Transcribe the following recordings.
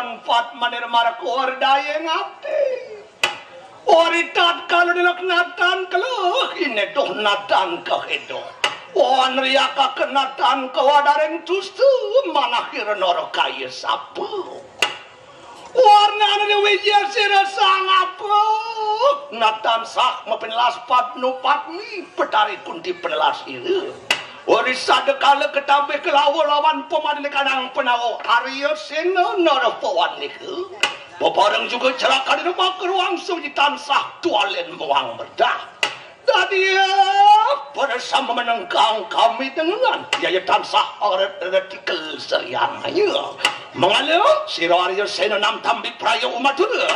manfaat manir markor daya ngate oritat kalau dilak natan kalau ini doh natan kehedo wan riaka kenatan kawadareng tustu manakir noro kaya sapu warna anu wijaya sira sangapo natan sak mapenelas pat nupat mi petari kunti penelas ieu ori sadekala ketabe kelawo lawan pemadili kanang penawo Arya Sena narapawan niku papareng juga celaka di rumah keruang suji tansah tualen muang berdah tadi bersama menenggang kami dengan yaya tansah artikel serian ayo mengalir sira Arya Sena nam tambi praya umatura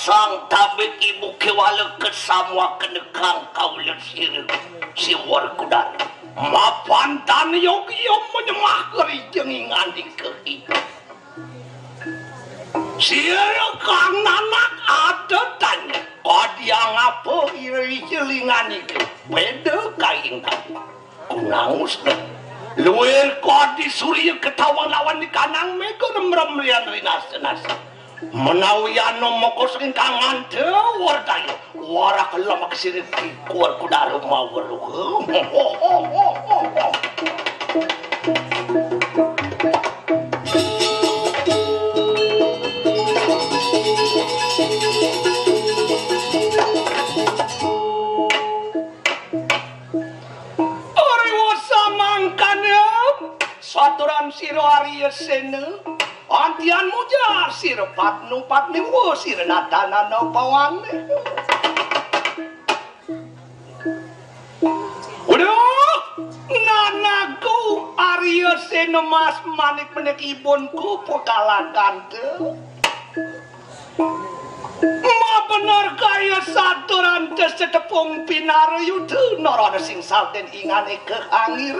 sang tabik ibu kewala kesamwa kenekang kaulet si warkudan mapantan yogi yang menyemah kerijeng ingandi kehidup siya kang nanak ada tanya kodiang apa iri jelingan itu beda kain kunangus luir kodi surya ketawang lawan di kanang meko remrem-rian rinas-nas menawi anu moko saking kangan teu wartaya warak lemak sirit kuar kudaru maweru ori wasamangkana saturan sira Arya Sena antian muja sira patnu wo sira natanana pawane udah nanaku Arya Sena mas manik menek ibunku pokalakan teu ma bener kaya saturan tes setepung pinarayuda narana sing salten ingane keangir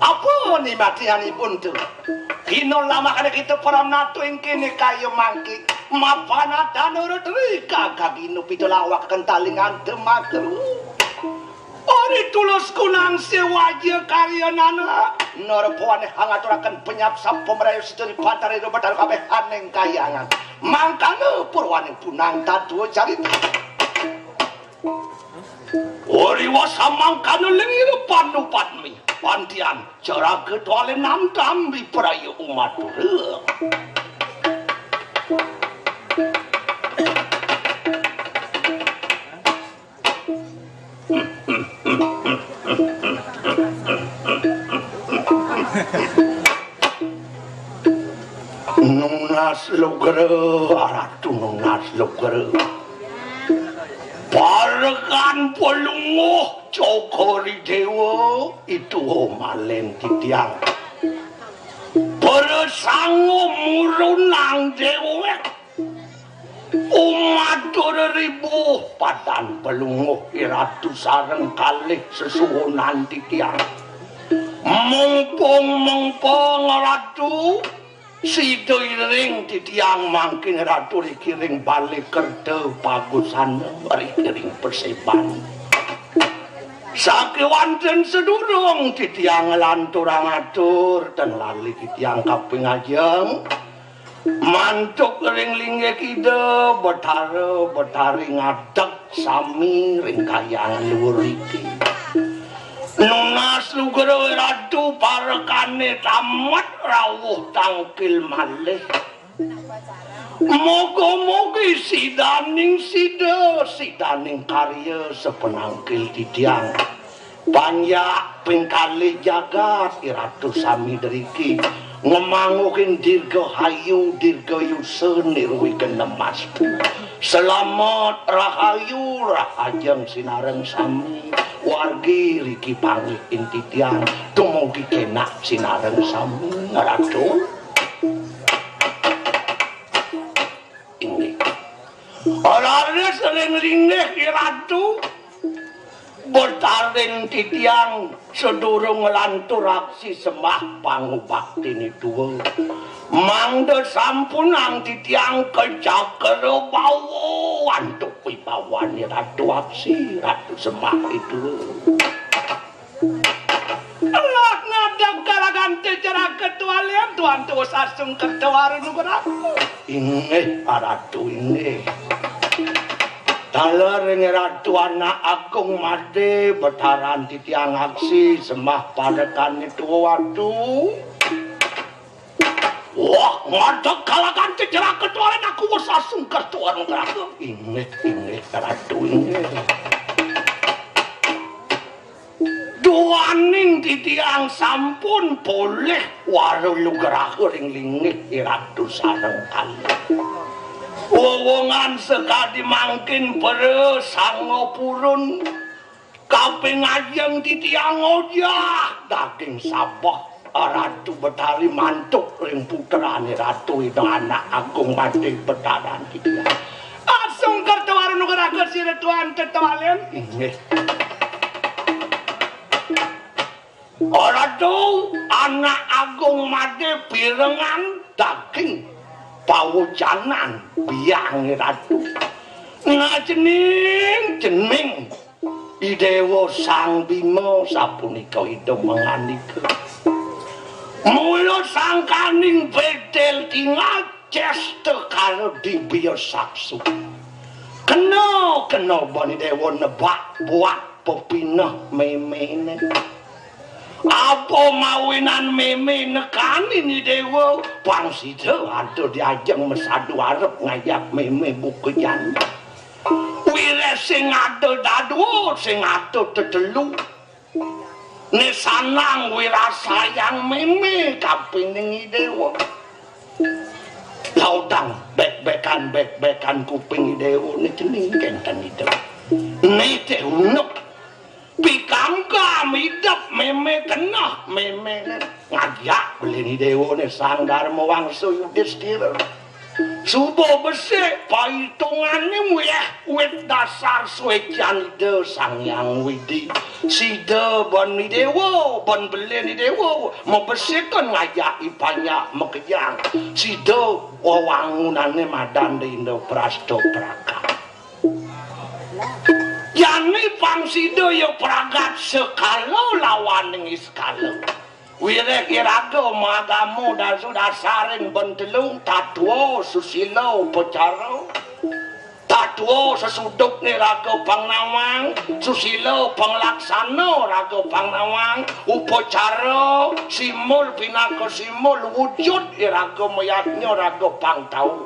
apa ni matian ibun tu kino lama kada kita param nato yang kene kayo mangki mapana tanurut rika kagino pitulawak kentalingan temakeru ori tulus kunang sewaja karya nana norpoan hangaturakan penyap sampo merayu sedari pantare do batal kabeh aneng kayangan mangkana purwane punang tatu carita ori wasamangkana lengiru panupadmi pantian cara ketuale nam tambi prayu umat pura nunas lugere aratu nunas lugere Parakan pelunguh Cokori Dewa itu malen titiang bersanggup murunang dewek umat 2000 padan pelunguh iratu sareng kalih sesuhunan titiang mengpong ratu si doiring titiang mangkin ratu dikiring balik kerde pagusan bari kiring perseban sakewanten sedurung titiang lanturang atur dan lali titiang kaping ajeng mantuk ring lingge kide betare ngadeg sami ring kayang luhur iki nunas lugero ratu parekane tamat rawuh tangkil malih moga-moga sidaning karya sepenangkil titiang banyak pingkali jagat iratu sami deriki ngemangukin dirga hayu dirga yusen nirwi kenemas Selamat rahayu rahajeng sinareng sami wargi riki panggih inti tiang dumugi kenak sinareng sami ratu ini orangnya sering ringeh ratu bertaring titiang sedurung lantur aksi sembah pangubakti ni dua mangda sampun ang titiang kejaker bawa untuk wibawan ni ratu aksi ratu sembah itu Allah ngadak kalagante cara ketualian tuan tu sasung ketuaran aku ini ratu ini dalar ratu anak agung made betaran titiang aksi sembah padakan itu waduh wah ngadak kalagan cerak ketuaran aku sasung ketuaran aku ini ratu ini doaning titiang sampun boleh waru lugerah ring lingit ratu sareng kali wowongan sekadi mangkin pere sango purun kaping ajeng titiang ojah daging sabah ratu betari mantuk ring puterane ratu itu anak agung mati betaran titiang asung kertuaran nugaraga si retuan tetawalen inggih ratu anak agung mati pirengan daging pawojanan biang ratu ngajening idewa sang bima sapunika ida manganika mula sangkaning bedel tinggal ceste karo dibiya saksu kena bani dewa nebak buat pepinah memene apa mawinan meme nekani ni dewa pangsida ada diajeng mesadu arep ngayak meme bukejan wire sing ada dadu sing ada tetelu ne sanang wira sayang meme kapining dewa lautang bek-bekan kuping dewa ne cening kenten itu ne teh unuk pikangka midap meme kena meme ngajak beli ni dewa ni sang dharma wangsa Yudhistira subuh besek paitungan ni wet dasar suecan ide sang yang widi sida bon ni dewa bon beli ni dewa mau besekan ngajak ipanya mekejang sida wawangunan ni madan di Indo Prasto Praka yani pangsida ya pragat sekalo lawaning iskalo wirek iraga magamu dasaring bentelung tatwa susila upacara tatwa sesuduk ni raga pangnawang susila panglaksana raga pangnawang upacara simul pinaka simul wujud iraga mayatnya raga pangtau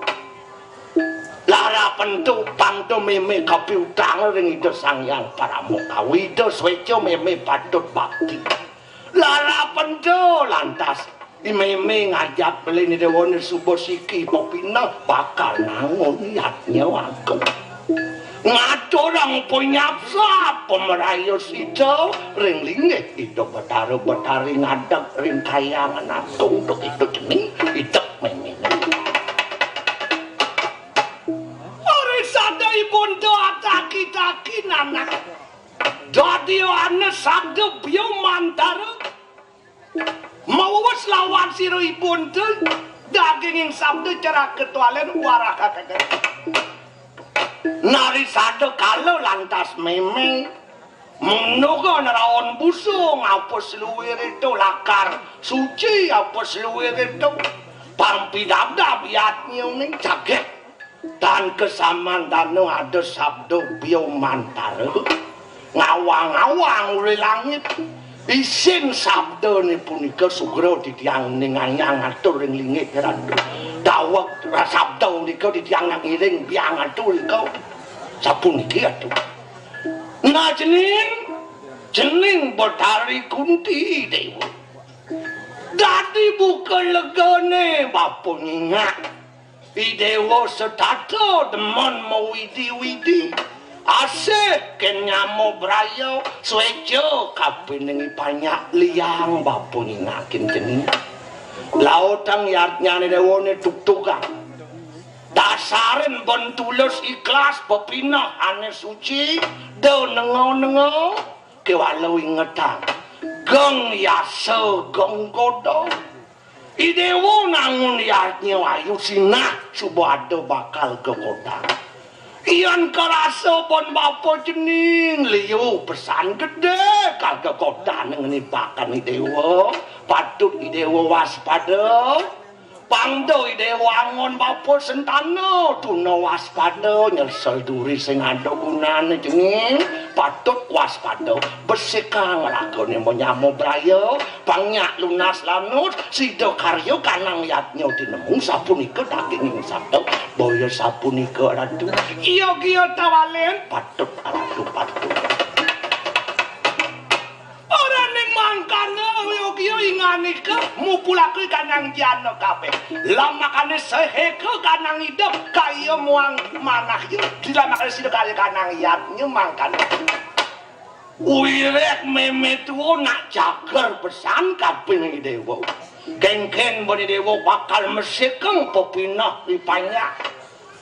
lara pentu pangto meme kapi utang ring ida sang yang paramuka wida sweco meme patut bakti lara pentu lantas meme ngajak beli ni dewane subuh siki popina bakal nangun niatnya aku ngaturang punyapsa pemerayu sida ring lingih ida betari ngadak ring kayangan atung untuk itu jening idek meme ibun doa taki-taki nanak dadi ane sabda biyo mantara mawas lawan siro ibun tu daging yang sabda cara ketualen warah kakak nari sabda kalau lantas memeng menuga naraon busung apa seluir itu lakar suci apa seluir itu pampidabda biatnya ning jaget dan kesamaan danu ada sabdo biyo mantara ngawang-ngawang uli langit isin sabdo ni punika sugro ditiang ninganyang atur ring lingit randu dawak sabdo nika ditiang ngiring biang atur nika sapuniki atuh nah jening Betari Kunti dewa dadi buka legane bapak ingat Idewa setata demen mau widi-widi. Asik ken nyamo brayo suejo kapining banyak liang bapuni ngakin jening. Lautang yatnyane dewone tuk-tukan. Dasarin bon tulus ikhlas pepinah ane suci do nengo-nengo kewalau ingetang. Geng yasa geng godong. Idewo nangun yatnya wayu sinah subado bakal ke kota. Iyan kerasa pon bapa jening liu pesan gede kal ke kota ngeni bakan idewo. Patut idewo waspada. Pangdo idewo angon bapa sentana tuna waspada nyesel duri sing ada gunane jening. Patut waspada besikang lakone menyamo braya pangyak lunas lanut sida karya kanang yatnya dinemu sapunika daging sabda boyo sapunika ratu iya kiyo tawalen patut ratu patut ora ning mangkane yo kiyo inganika mupulake kanang jana kabeh lamakane seheke kanang hidup kaya muang manah yo dilamakane sida kaya kanang yatnya mangkane Wirek memetuo nak jagar pesan kabeh dewa. Geng-geng bani dewa bakal mesikeng pepinah ripanya.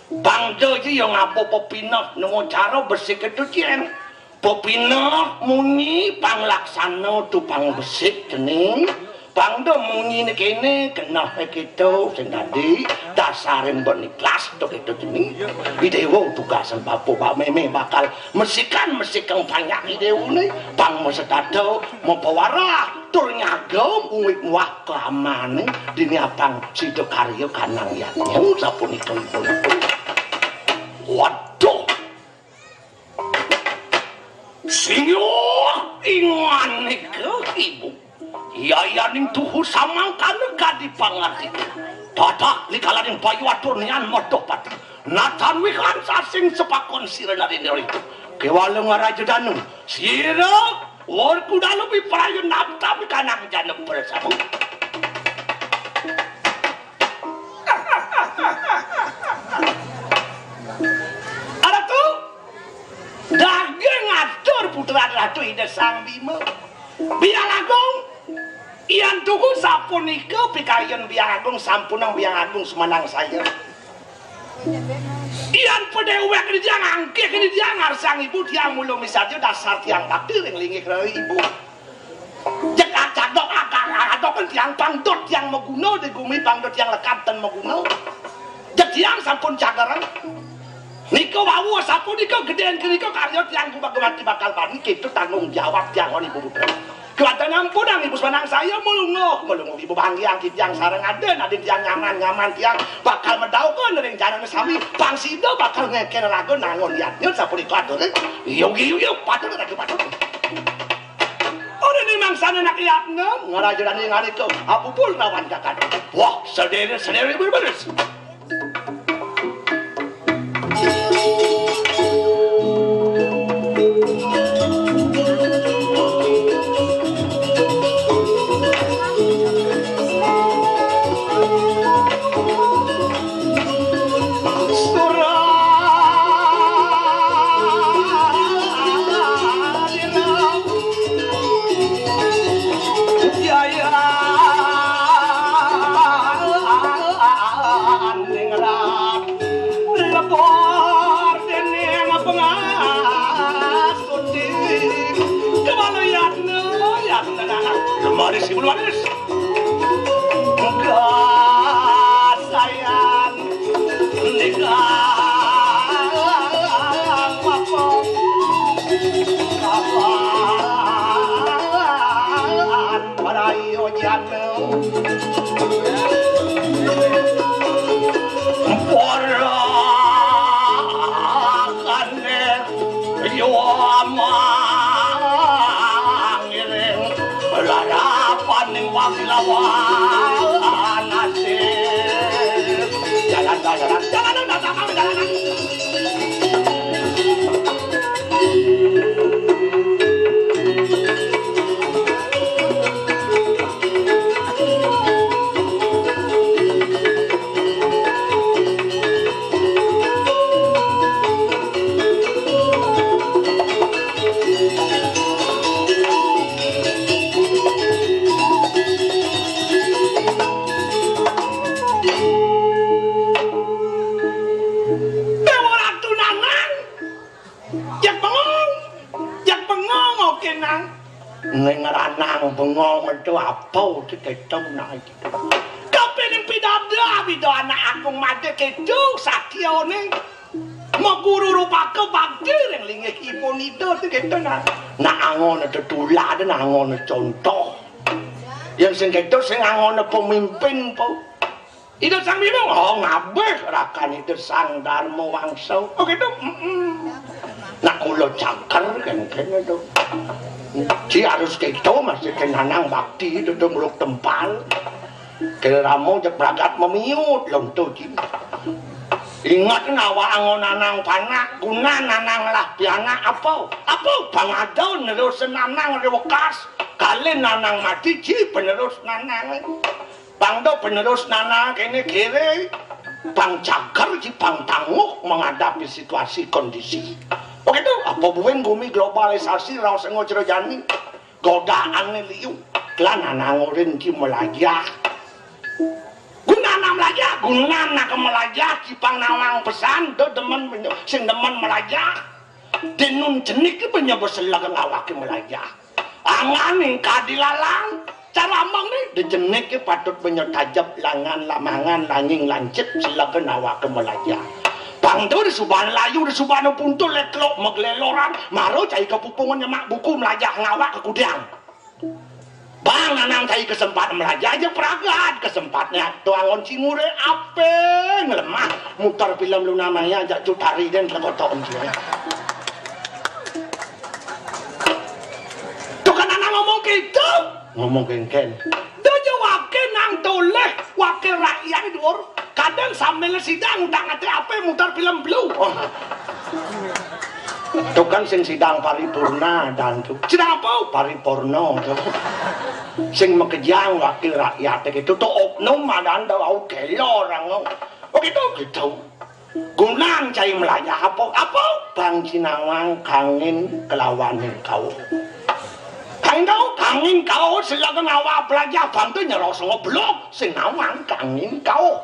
Bangdo iki yo ngapo pepinah nemu cara besik keducien. Pepinah munyi panglaksana tu pang besik jening. Bangdo munyi kene kena kita sing tadi dasarin bon ikhlas tok itu jening. Idewo tugasan bapo Pak Meme bakal mesikan banyak idewune pang mesetado mempawara tur nyagom uwit muah kelamane dini abang sida karya kanang yatnya sapunika pun. Waduh. Sinyo ingan nika ibu. Yayaning tuhu samangkane kadi pangarti. Dadak likalaning bayu atur nian modoh pati. Natan wikan sasing sepakon sirena dinero itu. Kewalung ngaraja danu. Sira war kuda lebih prayo napta kanang jana bersama. Ada tu daging atur putra ratu ida sang bima. Biang agung iyan tuku sapunika pikayon biang agung sampunang biang agung semenang saya. Iyan pedewek ini diang angkik ini diang arsang ibu diang mulu misalnya dasar tiang takdir yang lingik dari ibu. Jek dok akak kan tiang pangdot tiang maguno di gumi pangdot tiang lekat dan maguno. Jek tiang sampun cagaran. Niko wawu sapu niko gedean niko karya tiang mati bakal bani itu tanggung jawab tiang on ibu putra. Kuatan ampunan ibu semanang saya mulungo ibu banggiang tiang sarang aden tiang nyaman tiang bakal medaukan dari jalan sami pangsido bakal ngeken lagu nangon yatnya sapu niko atur yogi patut orang ini mangsana nak yatnya ngarajaran yang hari itu abu pul rawan jakan wah sendiri beres Manis ibu manis. Enggak sayang, enggak apa kapan para iyo jano. Para kane yo Wasilawan nasib jalan Dewa Ratu Nanang. Jak bengong oke nang. Ning ranang bengong metu apa diketong nak iki. Kaping pidada anak aku mate kedung sakyone. Maguru rupake bakti ring lingih ipun itu diketong nak. Nak angon tetulah dan angon contoh. Yang sing ketok sing angon pemimpin po. Itu sang bimong, oh ngabeh rakan itu sang Dharma Wangsa. Oh gitu, nak kulo cakar kan itu. Dia harus gitu masih ke nanang bakti itu meluk tempal. Ke ramo jak bragat memiut lonto ji. Ingat nawa angon nanang panak guna nanang lah piana apa bangadon terus nanang rewekas kali nanang mati ji penerus nanang. Bangdo penerus nanang kene kere bang cakar ji bang tangguh menghadapi situasi kondisi. Begitu apa buwen bumi globalisasi raos ngojrojani godaan liu klan nanangurin ki melajah gunana melajah gunana ke melajah cipang nawang pesan do demen sing demen melajah denun jenik ki penyebut selag ngawake melajah angan kadilalang cara amang nih dejenik ki patut penyotajab langan lamangan langing lancip selag ngawake melajah Bangdo di Subhan Layu, di Subhan Puntul, leklok, megleloran, maro cai kepupungan nyemak buku melajah ngawak ke kudang. Bang nanang cai kesempatan melajah aja peragat kesempatnya tuangon cingure ape ngelemah mutar film lu namanya ajak cutari dan lekotok dia. Tuh kan anak ngomong gitu, ngomong kengken. Dojo wake nang toleh, wake rakyat dur. Kadang sambil sidang udah ngate apa mutar film blue. Oh. Itu kan sing sidang paripurna dan tuh. Sidang apa? Paripurna. Sing mekejang wakil rakyat itu tuh oknum dan tau gelo orang. Oh gitu. Gunang cai melajah apa? Bang Cinawang kangin kelawanin kau. Kangin kau silakan awak belajar bantu nyerok ngoblok sing nawang kangin kau.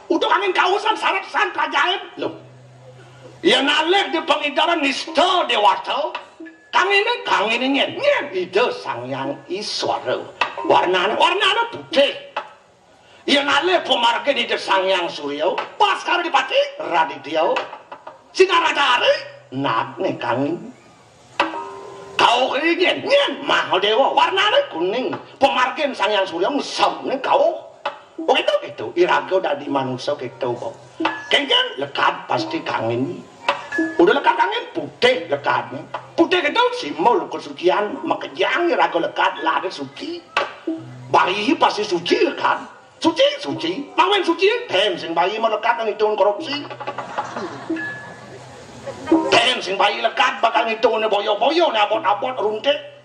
Untuk angin kausan syarat-syarat pelajaran loh. Ya nalek di pengidaran nista dewasa. Kangin nyen ide sang yang iswara. Warna putih. Ya nalek pemargen ide sang yang surya. Pas karo dipati Raditya. Sinaradari nak nih kangin. Kau nyen mah dewa warna kuning. Pemargen sang yang surya musam nih kau. Oh itu iraga udah di manusia gitu kok. Kengken lekat pasti kangin. Udah lekat kangin putih lekatnya. Putih gitu simbol kesucian makejang iraga lekat lada suci. Bayi pasti suci lekat. Suci. Mawen suci tem sing bayi melekat ngitun korupsi. Tem sing bayi lekat bakal ngitun boyo-boyo abot-abot runtik.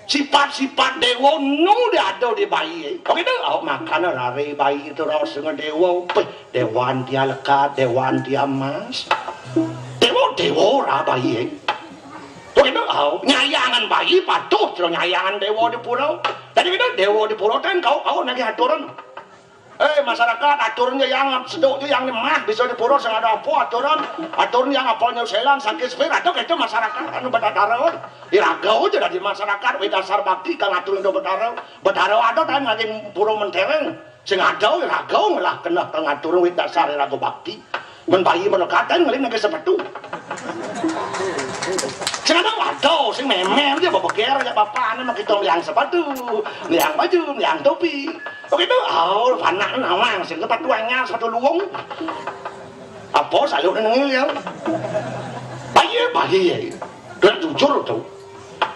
Sifat-sifat dewa udah ada di bayi. Oke tuh, makanya lari bayi itu raus dengan dewa. Dewan dia lekat, dewan dia emas. Dewa lah bayi. Oke tuh, nyayangan bayi patut kalau nyayangan dewa di pulau. Tadi kita dewa di pulau kan kau lagi aturan. Masyarakat aturnya yang seduknya yang lemah bisa di pulau ada apa aturan yang apa New Zealand sakit sepir atau itu masyarakat anu betadaro iragau aja dari masyarakat we dasar bakti kang atur itu betadaro ada kan lagi pulau mentereng sing ada iragau lah kena kang atur we dasar iragau bakti men bayi menekatan ngelih nege sepetu sing ada waduh sing memem aja bebeger aja bapak anak kita liang sepatu liang baju liang topi. Oke itu, panak nawang, sing sepatu anyar, sepatu luwung. Apa salur nengil ya? Bayi ya. Dan jujur tuh.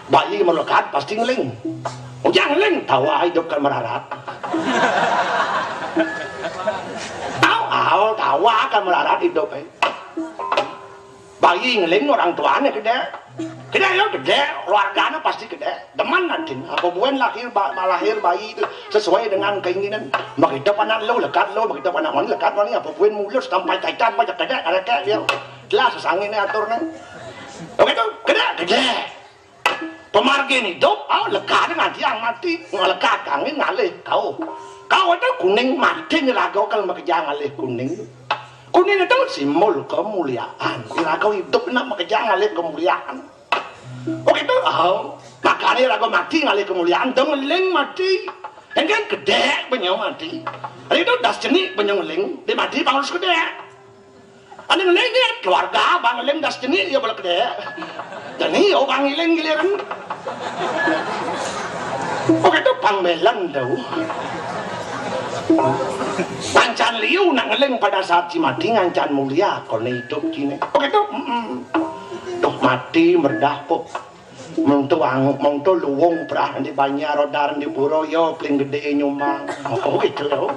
Bayi melekat pasti ngeling. Jangan ngeling, tawa hidup kan merarat. Tawa kan merarat hidup. Bayi ngeling orang tuanya gede. Gede, keluarganya pasti gede. Deman nadin, apa bukan lahir bayi itu sesuai dengan keinginan. Begitu anak lo lekat lo, begitu anak wani lekat wani, apa bukan mulus sampai cacat banyak gede, dia. Jelas sesanginnya aturnya. Begitu, gede. Pemargin hidup, lekat nanti yang mati, ngelekat kangin ngalih kau. Kau itu kuning mati ngelago kalau bekerja ngalih kuning. Kuning itu simbol kemuliaan. Raga hidup nak mengejar ngalih kemuliaan. Oh itu, makanya raga mati ngalih kemuliaan. Dong ngeling mati. Kan gede penyau mati. Ada itu das jenik penyau ngeling. Dia mati pangurus gede. Ada ngeling dia keluarga bang ngeling das jenik dia boleh gede. Dan ini bang ngeling giliran. Oh itu bang melan tau. Pancan liu nak ngeling pada saat si mati ngancan mulia kalau hidup gini. Oke tuh, tuh mati merdah kok. Mengtu anguk, mengtu luwung perah di banyak rodar di puro yo paling gede nyumbang. Oh gitu loh.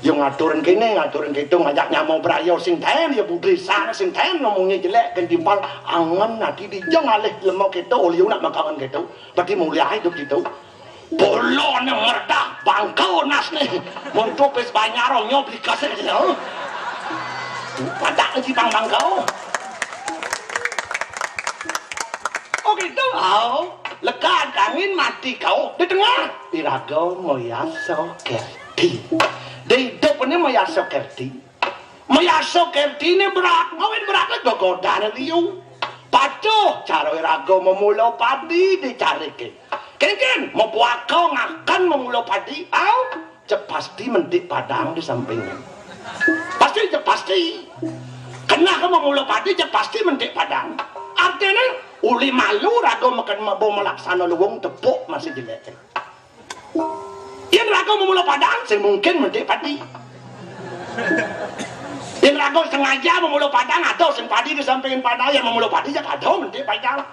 Yo ngaturin kene, ngaturin gitu ngajak nyamau berayo sing ten ya putri sana sing ten ngomongnya jelek kan timpal angan nanti dijong alih lemau gitu oliu nak makawan gitu. Berarti mulia hidup gitu. Bolon yang merdah bangkau nas nih montopes banyaro nyobli kasih gitu padak di bangkau oh gitu lekat angin mati kau di tengah irago moyaso kerti di hidup ini moyaso kerti ini berat ngawin berat gogodan liu pacuh cara irago memulau padi dicari ke Ken, mau buat kau ngakan memulai padi, pasti mendik padang di sampingnya. Pasti. Kena kau memulai padi, pasti mendik padang. Artinya, uli malu rago makan mau melaksana luwung tepuk masih jelek. Yang rago memulai padang, mungkin mendik padi. Yang rago sengaja memulai padang, atau sen padi di sampingin padang, yang memulai padi, ya kado mendik padang.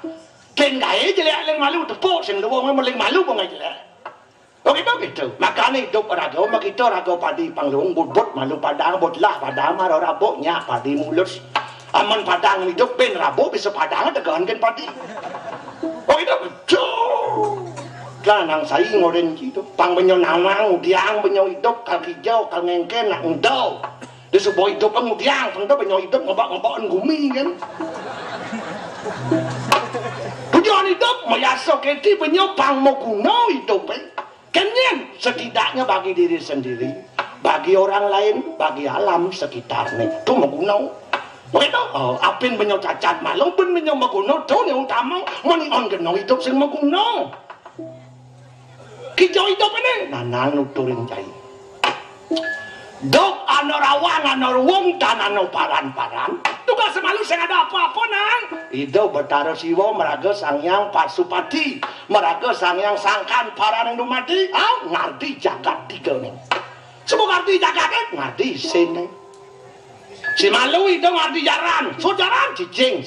Ken gaya jelek leng malu tepuk sing luwung meleng malu kok jelek. Oke gitu. Makane hidup raga makito raga padi pangluwung bubut malu padang botlah padang maro raboknya padi mulus. Aman padang hidup ben rabo bisa padang tegahan ken padi. Oh itu. Lanang sai ngoren gitu. Pang benyo nawang udiang benyo hidup kal hijau kal ngengken nak ndau. Di sebuah hidup pengudiang tengdo benyo hidup ngobak-ngobakan gumi kan. Tujuan hidup mayasok eti penyopang mau kuno hidup kenyan setidaknya bagi diri sendiri bagi orang lain bagi alam sekitarnya itu mau kuno begitu apin penyok cacat malu pun penyok mau kuno itu yang utama menikon kena hidup sing mau kuno kijau hidup ini nanang nuturin cai dok ano rawang ano wong dan ano paran-paran tugas semalu saya ada apa-apa nang itu betara siwa meraga sangyang parsupati meraga sangyang sangkan paran yang dumati ngarti jagat tiga nih semua ngarti jagat ngarti sini si malu itu ngarti jaran so cicing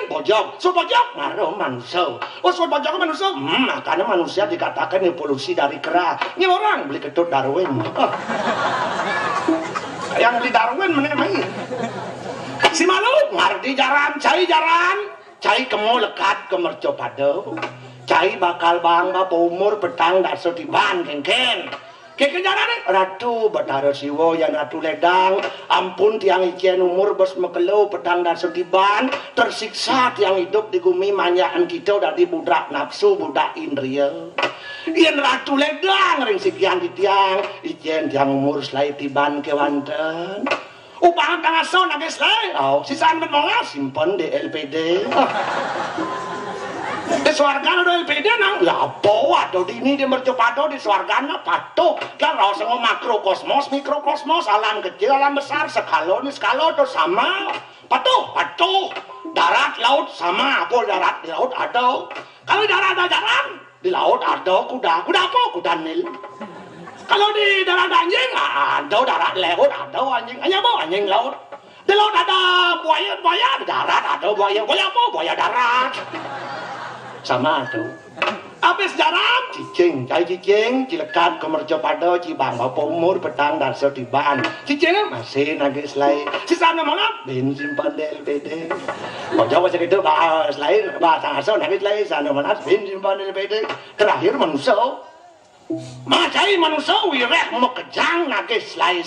bojok so bojok ngaruh manusia so bojok manusia makanya manusia dikatakan evolusi dari kera ini orang beli ketut Darwin yang di Darwin menemani si malu ngarti jaran cai kemu lekat ke mercopado cai bakal bang bapak umur petang dak setiban ken kekejaran ratu batara siwo yang ratu ledang ampun tiang ikian umur bos mekelo petang dak setiban tersiksa tiang hidup di bumi manyakan kita dari budak nafsu budak indria Yen ratu ledang ring sekian di tiang ijen tiang umur selai tiban kewanten upang tangaso nage selai sisaan menolak simpen di LPD di swargana do LPD nang lapo waduh di ini di mercopado di swargana patuh kan rasa makrokosmos mikrokosmos alam kecil alam besar skala itu sama patuh darat laut sama apa darat di laut ada kalau darat ada jalan di laut ada kuda apa? Kuda Nil. Kalau di darat anjing ada darat laut ada anjing. Hanya apa? Anjing laut. Di laut ada buaya di darat ada buaya apa? Buaya darat. Sama tuh. Habis jarak cicing cilekat ke mercopado cibang bapak umur petang dan setiban cicing masih nagis lain sisanya mana bensin pandel LPD mau jawab segitu bahas lain bahasa asal nagis lain sana mana bensin pandel LPD terakhir manusia macai manusia wireh mau kejang nagis lain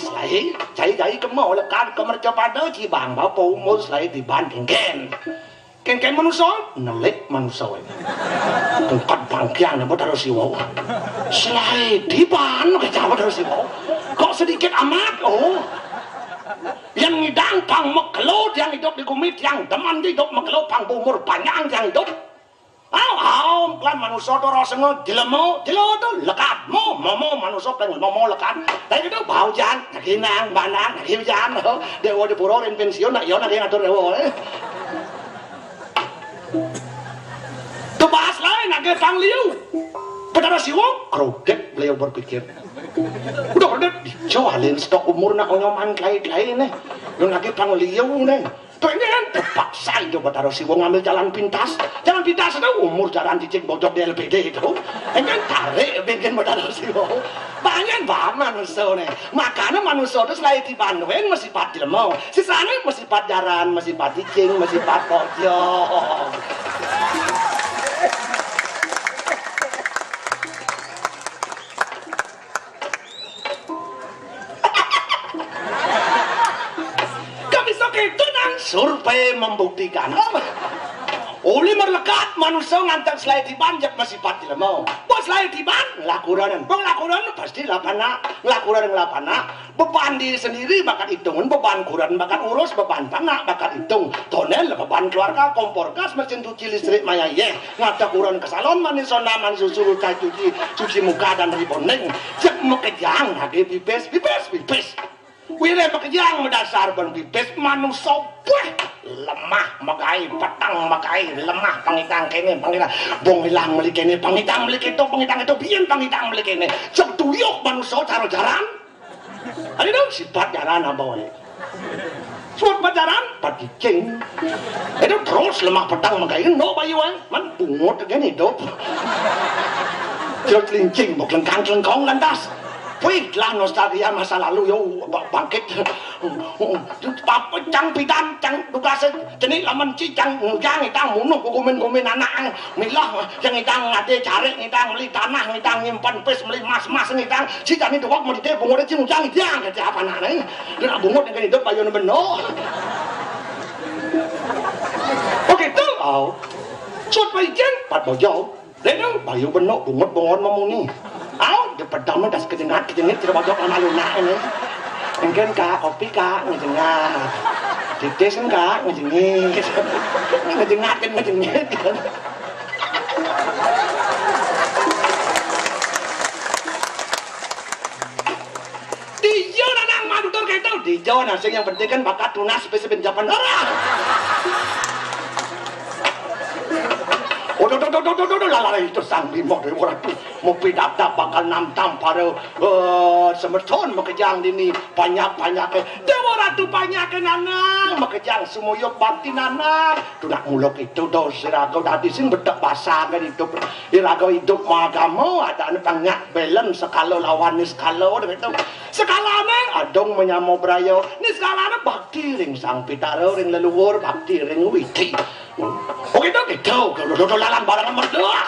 cai kemau lekat ke mercopado cibang bapak umur lain dibanding ken manusia nelik manusia tempat bangkian apa taruh siwau selai di ban kecapa taruh siwau kok sedikit amat Yang ngidang pang mekelot yang hidup di kumit, yang deman hidup mekelot pang bumur panjang yang hidup. Aw, kan manusia tu rasa ngau dilemo, dilo tu lekat, mo manusia pengen mo lekat. Tapi itu bau jan, nakinang, banang, nakin jan, dewa di pura ren pensiun, nak yo nak yang atur dewa. Tu bahas lain, nak pang liu. Pada siwong, krodek beliau berpikir. Udah jualin stok umur nak nyoman klay-klay nih. Yang lagi pang liu nih. Pengen terpaksa itu Batara Siwong ngambil jalan pintas. Jalan pintas itu umur jalan cicing bocok di LPD itu. Kan tarik bikin Batara Siwong. Banyak banget manusia nih. Makanya manusia itu selain di Bandung masih pat dilemo. Sisanya masih pat jaran, masih pat cicing, masih pat pojok. Survei membuktikan oleh merlekat manusia ngantar selai tiban jak masih pati lemau bos selai tiban lakuran pasti lapana lakuran lapana beban diri sendiri bakat hitungan beban kuran bakat urus beban panak bakat hitung tonel beban keluarga kompor gas mesin cuci listrik maya ye ngata kuran ke salon manis sonaman susu cuci muka dan riboneng jak mau kejang lagi pipes wire makejang mendasar ban pipes manusia lemah makai petang makai lemah pangitang kene pangitang bong hilang meuli kene pangitang itu biyen pangitang meuli kene cek tuyuk manusia cara jaran ada dong sifat jaran apa wae sifat jaran paticing itu terus lemah petang makai no bayu wae man bungut gini hidup terus lincing bok lengkang lantas wih lah nostalgia masa lalu yo bangkit papa cang pidan cang tugasnya jenis laman cicang ngejang itang munuh kukumin anak milah yang itang ngade cari itang beli tanah itang nyimpan pes beli mas itang cicang itu wak mau dite bungut itu ngejang itang kata apa nanti dan bungut yang hidup bayun beno oke tuh sut bayikan pat bojau dan bayu beno bungut mamuni di pedang das kejengat tidak bojok lama lunak ini mungkin kak kopi kak ngejengat titis kan kak ngejengat dijo nanang madu tuh kayak tau dijo nasi yang penting kan bakat tunas spesifik Japan orang lalai itu sang bimok dari orang itu mau pidak bakal namtam pada semerton makejang dini banyak dewa ratu banyak nanang makejang semuyuk bakti nanang tunak muluk itu dos iragau tadi sing bedak basah kan hidup iragau hidup magamu ada tengah belen sekalo lawan ni sekalo itu sekalane adong menyamo brayo ni sekalane bakti ring sang pitaro ring leluhur bakti ring witi. Oke, gitu. Lalang barang berdua.